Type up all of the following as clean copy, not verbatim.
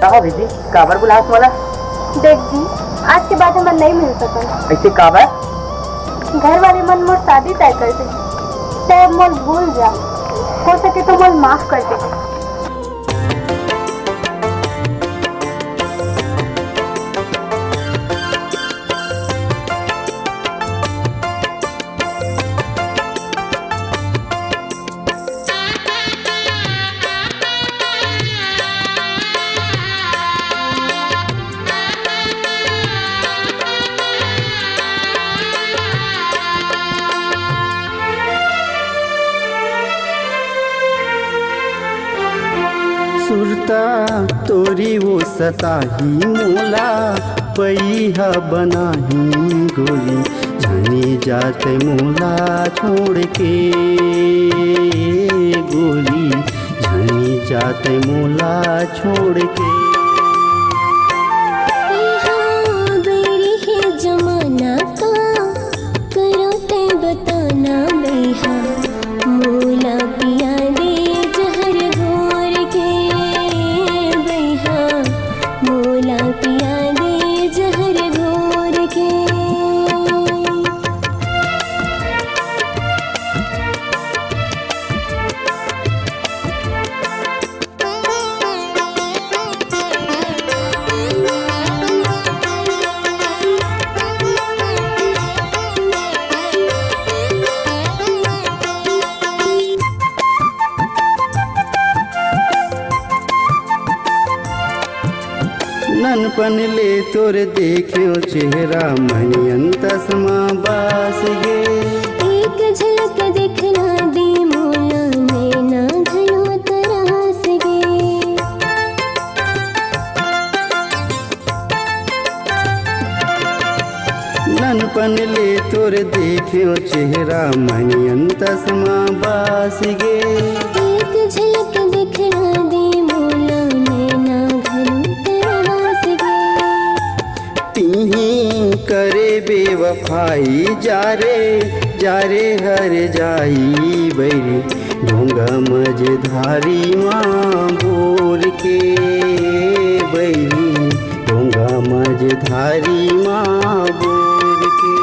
कहा विधि काबर बुलास वाला? देख जी, आज के बाद हम नहीं मिल सकल। ऐसे काबर? घर वाले मन मोर शादी तय कर दे, तय मोल भूल जा, हो सके तो मोल माफ कर दे। सुरता तोरी वो सताही मोला पैहा बनाही गोरी झनी जाते मोला छोड़ के गोरी झनी जाते मोला छोड़ के। बेरी है जमाना का करो ते बताना बेहा मोला पिया दे जहर घोर के बेहा मोला पिया दे जहर घोर के। ननपन ले तोर देखियो चेहरा मनियन तस्मा बास गे। एक झलक दिखला दी मोला नैना घलो तरास गे। ननपन ले तोर देखियो चेहरा मनियन तस्मा बास गे। एक झलक दिखला दी मोला नैना घलो तरास गे। तीही करे बेवफाई जा रे हर जाई बैरी ढोंगा मझधारी माँ बोर के बैरी ढोंगा मझधारी माँ बोर के।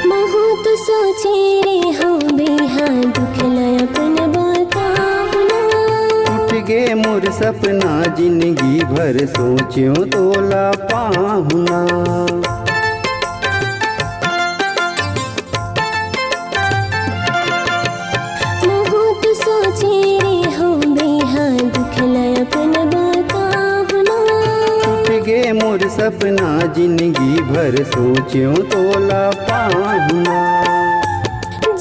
बहुत सोचे रे हम बेहा दुखला अपन बताहुना। टूट गे मोर सपना जिंदगी भर सोच्यो तोला पाहुना। बहुत सोचे रे हम बेहा दुखला अपन बताहुना। टूट गे मोर सपना जिंदगी भर सोच्यो तोला पाहुना।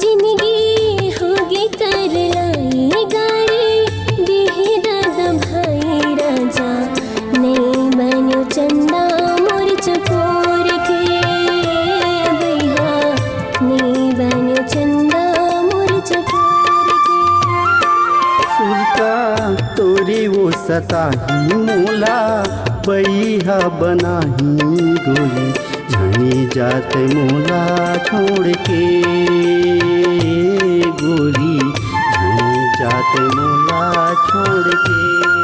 जिंदगी होगी कर लाई गारी देहे दादा भाई राजा नहीं बनो चंदा मोर चकोर के बेहा नहीं बनो चंदा मोर चकोर के। सुरता तोरी वो सताही मोला पैहा बनाही गोरी झनी जाते मोला छोड़ के गोरी झनी जाते मोला छोड़ के।